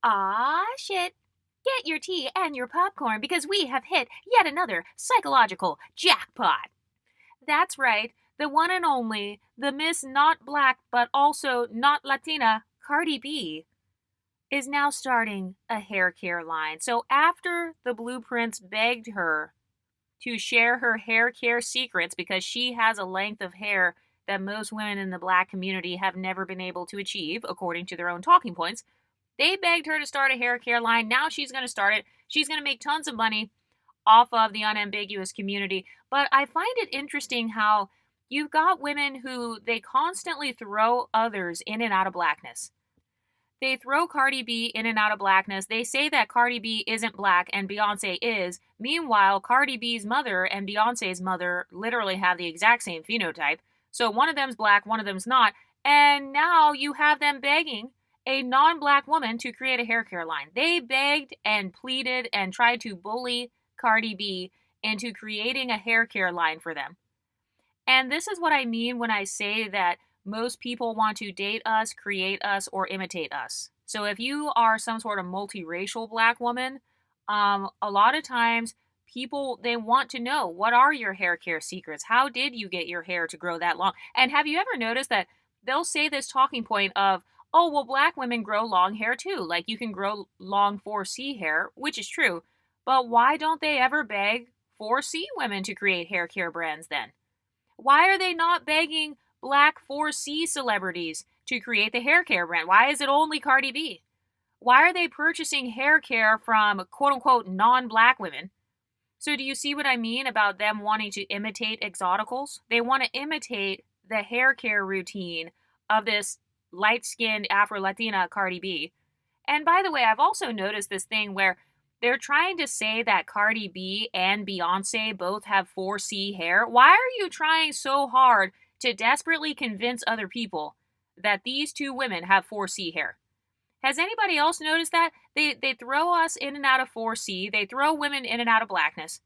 Ah, shit. Get your tea and your popcorn because we have hit yet another psychological jackpot. That's right, the one and only, the Miss Not Black but also not Latina, Cardi B, is now starting a hair care line. So after the Blueprints begged her to share her hair care secrets because she has a length of hair that most women in the black community have never been able to achieve, according to their own talking points, they begged her to start a hair care line. Now she's going to start it. She's going to make tons of money off of the unambiguous community. But I find it interesting how you've got women who they constantly throw others in and out of blackness. They throw Cardi B in and out of blackness. They say that Cardi B isn't black and Beyonce is. Meanwhile, Cardi B's mother and Beyonce's mother literally have the exact same phenotype. So one of them's black, one of them's not. And now you have them begging a non-black woman to create a hair care line. They begged and pleaded and tried to bully Cardi B into creating a hair care line for them. And this is what I mean when I say that most people want to date us, create us, or imitate us. So if you are some sort of multiracial black woman, a lot of times people, they want to know, what are your hair care secrets? How did you get your hair to grow that long? And have you ever noticed that they'll say this talking point of, oh, well, black women grow long hair too. Like you can grow long 4C hair, which is true. But why don't they ever beg 4C women to create hair care brands then? Why are they not begging black 4C celebrities to create the hair care brand? Why is it only Cardi B? Why are they purchasing hair care from quote unquote non-black women? So do you see what I mean about them wanting to imitate exoticals? They want to imitate the hair care routine of this light-skinned Afro-Latina Cardi B. And by the way, I've also noticed this thing where they're trying to say that Cardi B and Beyonce both have 4C hair. Why are you trying so hard to desperately convince other people that these two women have 4C hair? Has anybody else noticed that? They throw us in and out of 4C. They throw women in and out of blackness.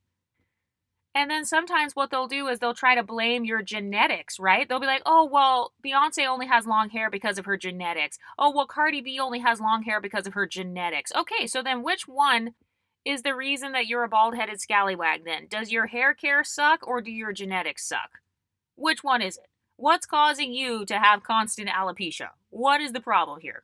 And then sometimes what they'll do is they'll try to blame your genetics, right? They'll be like, oh, well, Beyonce only has long hair because of her genetics. Oh, well, Cardi B only has long hair because of her genetics. Okay, so then which one is the reason that you're a bald-headed scallywag then? Does your hair care suck or do your genetics suck? Which one is it? What's causing you to have constant alopecia? What is the problem here?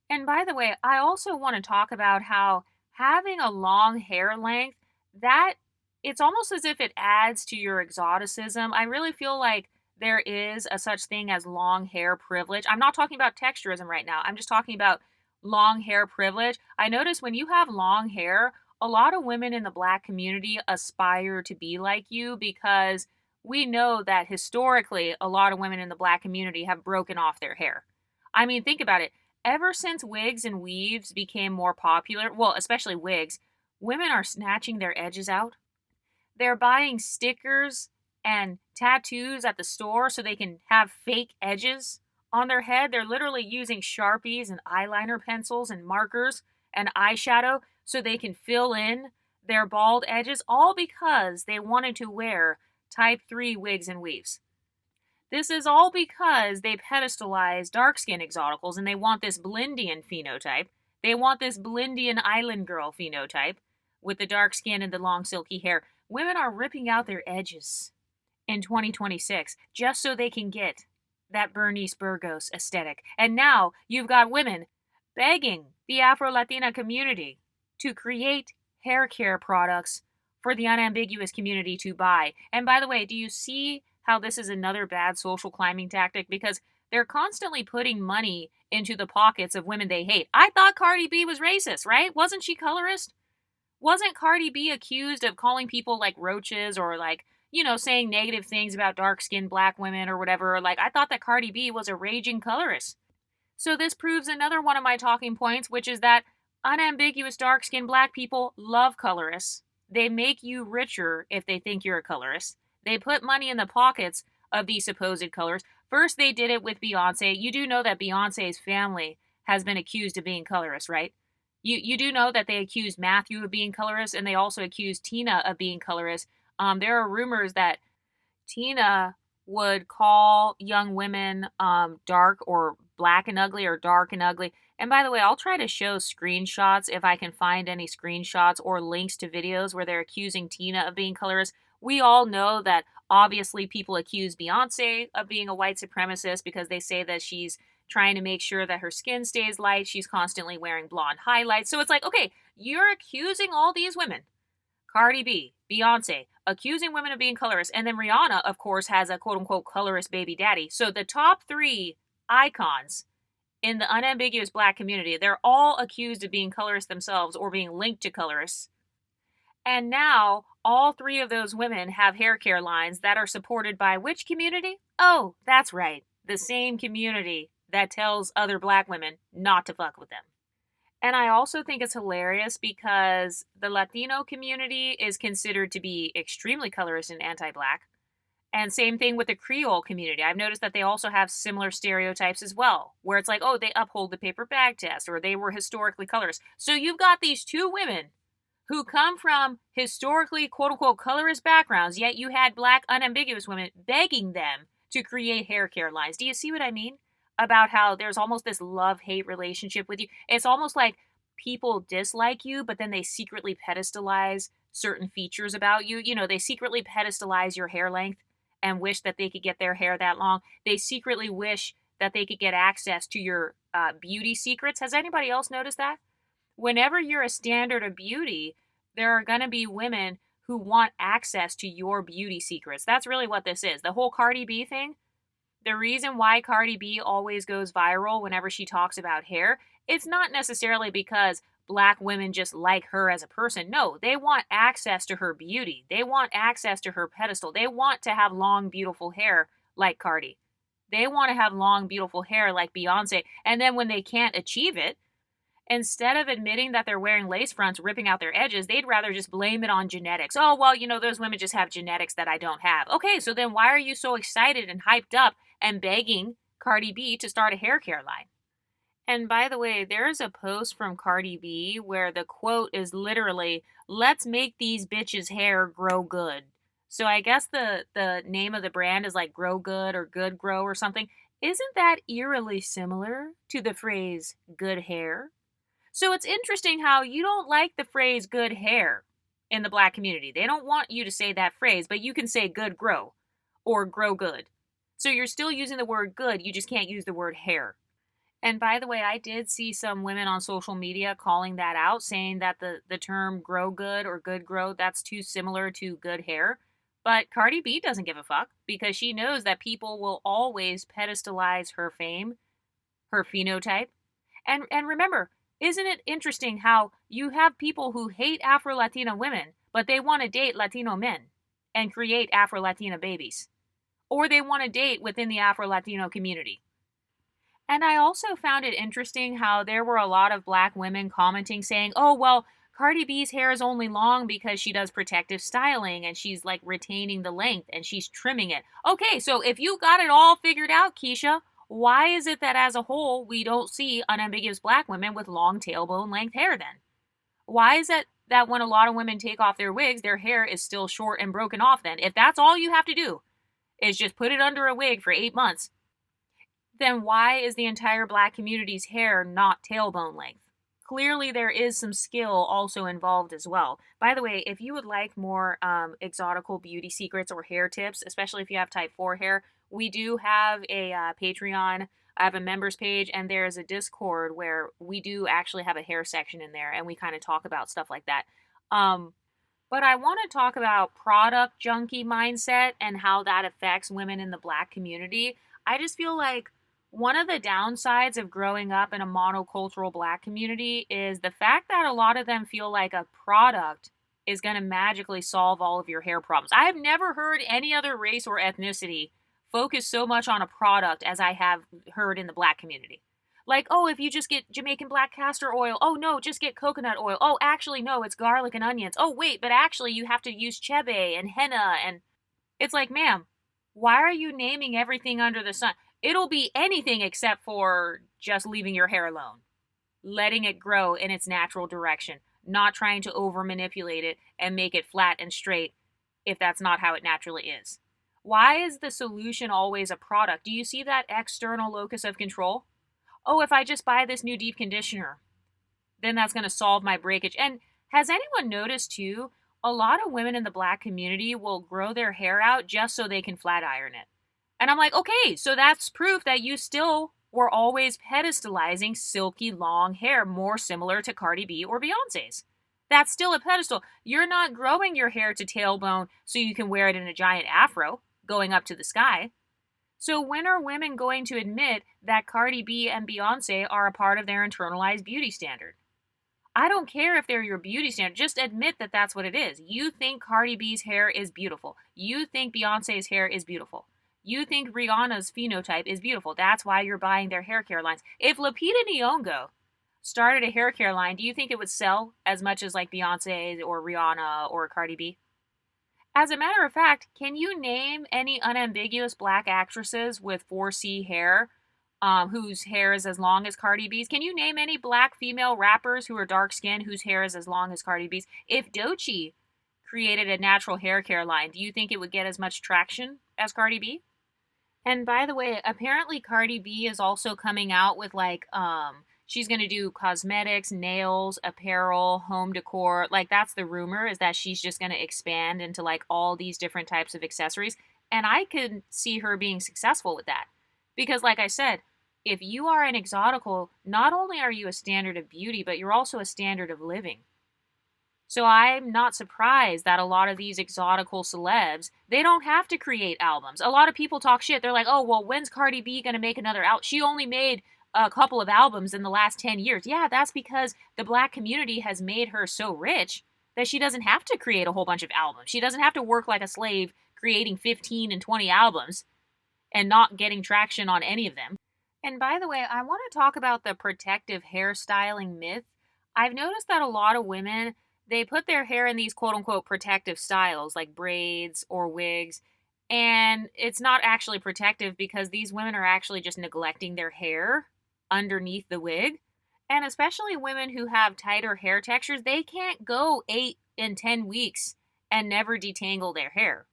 And by the way, I also want to talk about how having a long hair length, that it's almost as if it adds to your exoticism. I really feel like there is a such thing as long hair privilege. I'm not talking about texturism right now. I'm just talking about long hair privilege. I notice when you have long hair, a lot of women in the black community aspire to be like you because we know that historically a lot of women in the black community have broken off their hair. I mean, think about it. Ever since wigs and weaves became more popular, well, especially wigs, women are snatching their edges out. They're buying stickers and tattoos at the store so they can have fake edges on their head. They're literally using Sharpies and eyeliner pencils and markers and eyeshadow so they can fill in their bald edges, all because they wanted to wear type 3 wigs and weaves. This is all because they pedestalize dark-skinned exoticals and they want this Blindian phenotype. They want this Blindian island girl phenotype with the dark skin and the long silky hair. Women are ripping out their edges in 2026 just so they can get that Bernice Burgos aesthetic. And now you've got women begging the Afro-Latina community to create hair care products for the unambiguous community to buy. And by the way, do you see how this is another bad social climbing tactic? Because they're constantly putting money into the pockets of women they hate. I thought Cardi B was racist, right? Wasn't she colorist? Wasn't Cardi B accused of calling people like roaches or like, saying negative things about dark-skinned black women or whatever? Like, I thought that Cardi B was a raging colorist. So this proves another one of my talking points, which is that unambiguous dark-skinned black people love colorists. They make you richer if they think you're a colorist. They put money in the pockets of these supposed colorists. First, they did it with Beyonce. You do know that Beyonce's family has been accused of being colorist, right? You do know that they accused Matthew of being colorist, and they also accused Tina of being colorist. There are rumors that Tina would call young women dark or black and ugly or dark and ugly. And by the way, I'll try to show screenshots if I can find any screenshots or links to videos where they're accusing Tina of being colorist. We all know that obviously people accuse Beyonce of being a white supremacist because they say that she's trying to make sure that her skin stays light. She's constantly wearing blonde highlights. So it's like, okay, you're accusing all these women, Cardi B, Beyonce, accusing women of being colorist. And then Rihanna, of course, has a quote unquote colorist baby daddy. So the top three icons in the unambiguous black community, they're all accused of being colorists themselves or being linked to colorists. And now all three of those women have hair care lines that are supported by which community? Oh, that's right. The same community that tells other black women not to fuck with them. And I also think it's hilarious because the Latino community is considered to be extremely colorist and anti-black. And same thing with the Creole community. I've noticed that they also have similar stereotypes as well, where it's like, oh, they uphold the paper bag test, or they were historically colorist. So you've got these two women who come from historically quote-unquote colorist backgrounds, yet you had black unambiguous women begging them to create hair care lines. Do you see what I mean? About how there's almost this love-hate relationship with you. It's almost like people dislike you, but then they secretly pedestalize certain features about you. You know, they secretly pedestalize your hair length and wish that they could get their hair that long. They secretly wish that they could get access to your beauty secrets. Has anybody else noticed that? Whenever you're a standard of beauty, there are going to be women who want access to your beauty secrets. That's really what this is. The whole Cardi B thing, the reason why Cardi B always goes viral whenever she talks about hair, it's not necessarily because black women just like her as a person. No, they want access to her beauty. They want access to her pedestal. They want to have long, beautiful hair like Cardi. They want to have long, beautiful hair like Beyonce. And then when they can't achieve it, instead of admitting that they're wearing lace fronts, ripping out their edges, they'd rather just blame it on genetics. Oh, well, you know, those women just have genetics that I don't have. Okay, so then why are you so excited and hyped up and begging Cardi B to start a hair care line? And by the way, there's a post from Cardi B where the quote is literally, "Let's make these bitches' hair grow good." So I guess the name of the brand is like Grow Good or Good Grow or something. Isn't that eerily similar to the phrase good hair? So it's interesting how you don't like the phrase good hair in the black community. They don't want you to say that phrase, but you can say good grow or grow good. So you're still using the word good, you just can't use the word hair. And by the way, I did see some women on social media calling that out, saying that the term grow good or good grow, that's too similar to good hair. But Cardi B doesn't give a fuck because she knows that people will always pedestalize her fame, her phenotype. And remember, isn't it interesting how you have people who hate Afro-Latina women, but they want to date Latino men and create Afro-Latina babies? Or they want to date within the Afro-Latino community. And I also found it interesting how there were a lot of black women commenting saying, oh, well, Cardi B's hair is only long because she does protective styling and she's like retaining the length and she's trimming it. Okay, so if you got it all figured out, Keisha, why is it that as a whole we don't see unambiguous black women with long tailbone length hair then? Why is it that when a lot of women take off their wigs, their hair is still short and broken off then? If that's all you have to do is just put it under a wig for 8 months, then why is the entire black community's hair not tailbone length? Clearly there is some skill also involved as well. By the way, if you would like more exotical beauty secrets or hair tips, especially if you have type 4 hair, we do have a Patreon. I have a members page, and there's a Discord where we do actually have a hair section in there, and we kind of talk about stuff like that. But I want to talk about product junkie mindset and how that affects women in the black community. I just feel like one of the downsides of growing up in a monocultural black community is the fact that a lot of them feel like a product is going to magically solve all of your hair problems. I have never heard any other race or ethnicity focus so much on a product as I have heard in the black community. Like, oh, if you just get Jamaican black castor oil, oh no, just get coconut oil. Oh, actually, no, it's garlic and onions. Oh, wait, but actually you have to use chebe and henna. And it's like, ma'am, why are you naming everything under the sun? It'll be anything except for just leaving your hair alone, letting it grow in its natural direction, not trying to over manipulate it and make it flat and straight if that's not how it naturally is. Why is the solution always a product? Do you see that external locus of control? oh, if I just buy this new deep conditioner, then that's going to solve my breakage. And has anyone noticed too, a lot of women in the black community will grow their hair out just so they can flat iron it. And I'm like, okay, so that's proof that you still were always pedestalizing silky long hair more similar to Cardi B or Beyonce's. That's still a pedestal. You're not growing your hair to tailbone so you can wear it in a giant afro going up to the sky. So when are women going to admit that Cardi B and Beyonce are a part of their internalized beauty standard? I don't care if they're your beauty standard. Just admit that that's what it is. You think Cardi B's hair is beautiful. You think Beyonce's hair is beautiful. You think Rihanna's phenotype is beautiful. That's why you're buying their hair care lines. If Lupita Nyong'o started a hair care line, do you think it would sell as much as like Beyonce or Rihanna or Cardi B? As a matter of fact, can you name any unambiguous black actresses with 4C hair whose hair is as long as Cardi B's? Can you name any black female rappers who are dark skinned whose hair is as long as Cardi B's? If Doechii created a natural hair care line, do you think it would get as much traction as Cardi B? And by the way, apparently Cardi B is also coming out with like she's going to do cosmetics, nails, apparel, home decor. Like that's the rumor, is that she's just going to expand into like all these different types of accessories. And I could see her being successful with that. Because like I said, if you are an exotical, not only are you a standard of beauty, but you're also a standard of living. So I'm not surprised that a lot of these exotical celebs, they don't have to create albums. A lot of people talk shit. They're like, oh, well, when's Cardi B going to make another album? She only made a couple of albums in the last 10 years. Yeah, that's because the black community has made her so rich that she doesn't have to create a whole bunch of albums. She doesn't have to work like a slave creating 15 and 20 albums and not getting traction on any of them. And by the way, I want to talk about the protective hairstyling myth. I've noticed that a lot of women, they put their hair in these quote-unquote protective styles like braids or wigs, and it's not actually protective because these women are actually just neglecting their hair underneath the wig. And especially women who have tighter hair textures, they can't go 8 and 10 weeks and never detangle their hair.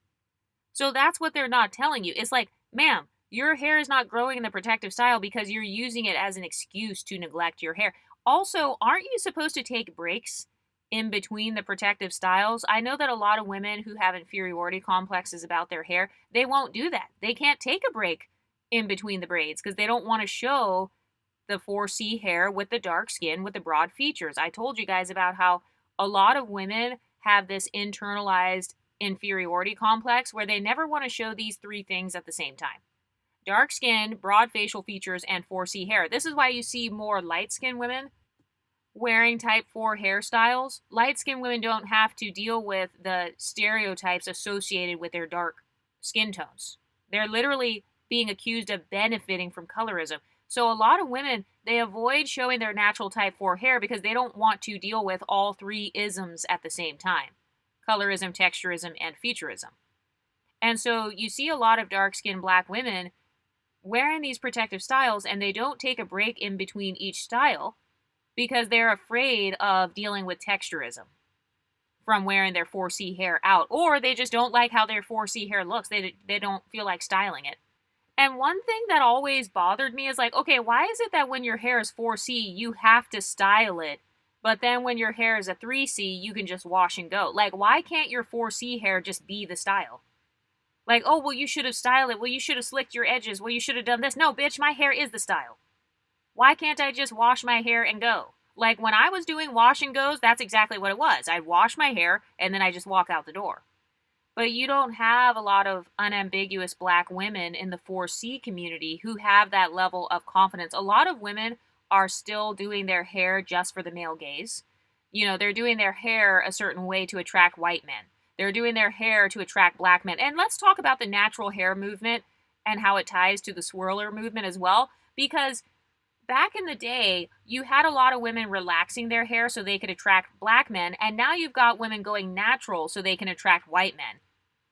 So that's what they're not telling you. It's like, ma'am, your hair is not growing in the protective style because you're using it as an excuse to neglect your hair. Also, aren't you supposed to take breaks in between the protective styles? I know that a lot of women who have inferiority complexes about their hair, they won't do that. They can't take a break in between the braids because they don't want to show the 4C hair with the dark skin with the broad features. I told you guys about how a lot of women have this internalized inferiority complex where they never want to show these three things at the same time. Dark skin, broad facial features, and 4C hair. This is why you see more light-skinned women wearing type 4 hairstyles. Light-skinned women don't have to deal with the stereotypes associated with their dark skin tones. They're literally being accused of benefiting from colorism. So a lot of women, they avoid showing their natural type 4 hair because they don't want to deal with all three isms at the same time. Colorism, texturism, and featureism. And so you see a lot of dark-skinned black women wearing these protective styles, and they don't take a break in between each style because they're afraid of dealing with texturism from wearing their 4C hair out, or they just don't like how their 4C hair looks. They don't feel like styling it. And one thing that always bothered me is like, okay, why is it that when your hair is 4C, you have to style it, but then when your hair is a 3C, you can just wash and go? Like, why can't your 4C hair just be the style? Like, oh, well, you should have styled it. Well, you should have slicked your edges. Well, you should have done this. No, bitch, my hair is the style. Why can't I just wash my hair and go? Like, when I was doing wash and goes, that's exactly what it was. I'd wash my hair, and then I just walk out the door. But you don't have a lot of unambiguous black women in the 4C community who have that level of confidence. A lot of women are still doing their hair just for the male gaze. You know, they're doing their hair a certain way to attract white men. They're doing their hair to attract black men. And let's talk about the natural hair movement and how it ties to the swirler movement as well. Because back in the day, you had a lot of women relaxing their hair so they could attract black men. And now you've got women going natural so they can attract white men.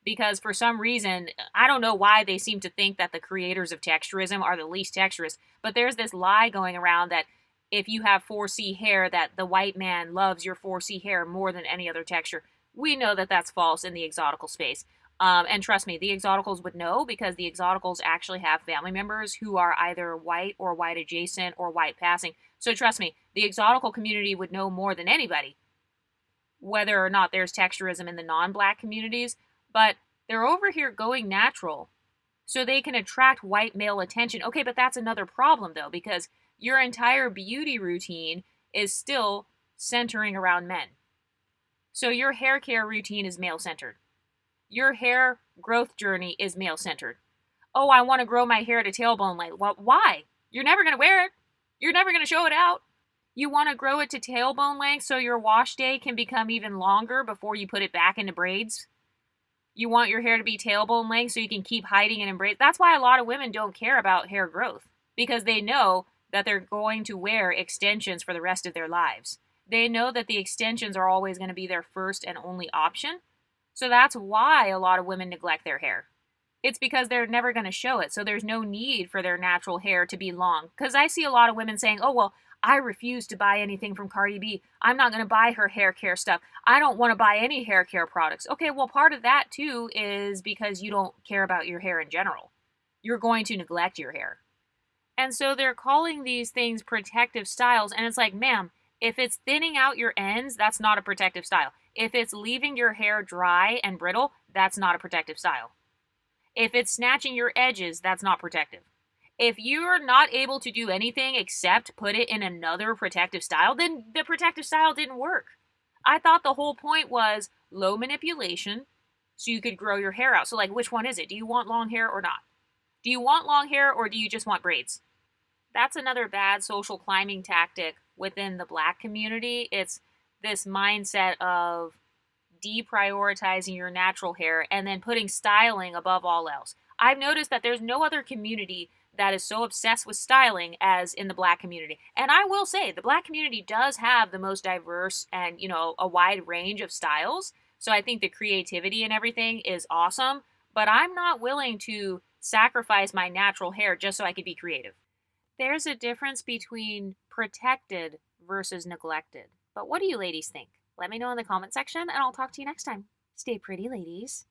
Because for some reason, I don't know why they seem to think that the creators of texturism are the least texturist. But there's this lie going around that if you have 4C hair, that the white man loves your 4C hair more than any other texture. We know that that's false in the exotical space. And trust me, the exoticals would know because the exoticals actually have family members who are either white or white adjacent or white passing. So trust me, the exotical community would know more than anybody whether or not there's texturism in the non-black communities, but they're over here going natural so they can attract white male attention. Okay, but that's another problem though, because your entire beauty routine is still centering around men. So your hair care routine is male centered. Your hair growth journey is male centered. Oh, I want to grow my hair to tailbone length. Well, why? You're never going to wear it. You're never going to show it out. You want to grow it to tailbone length so your wash day can become even longer before you put it back into braids. You want your hair to be tailbone length so you can keep hiding it in braids. That's why a lot of women don't care about hair growth, because they know that they're going to wear extensions for the rest of their lives. They know that the extensions are always going to be their first and only option. So that's why a lot of women neglect their hair. It's because they're never going to show it. So there's no need for their natural hair to be long. Because I see a lot of women saying, oh, well, I refuse to buy anything from Cardi B. I'm not going to buy her hair care stuff. I don't want to buy any hair care products. Okay, well, part of that too is because you don't care about your hair in general. You're going to neglect your hair. And so they're calling these things protective styles. And it's like, ma'am, if it's thinning out your ends, that's not a protective style. If it's leaving your hair dry and brittle, that's not a protective style. If it's snatching your edges, that's not protective. If you're not able to do anything except put it in another protective style, then the protective style didn't work. I thought the whole point was low manipulation so you could grow your hair out. So like, which one is it? Do you want long hair or not? Do you want long hair or do you just want braids? That's another bad social climbing tactic within the black community. It's this mindset of deprioritizing your natural hair and then putting styling above all else. I've noticed that there's no other community that is so obsessed with styling as in the black community. And I will say, the black community does have the most diverse and, a wide range of styles. So I think the creativity and everything is awesome, but I'm not willing to sacrifice my natural hair just so I could be creative. There's a difference between protected versus neglected. But what do you ladies think? Let me know in the comment section and I'll talk to you next time. Stay pretty, ladies.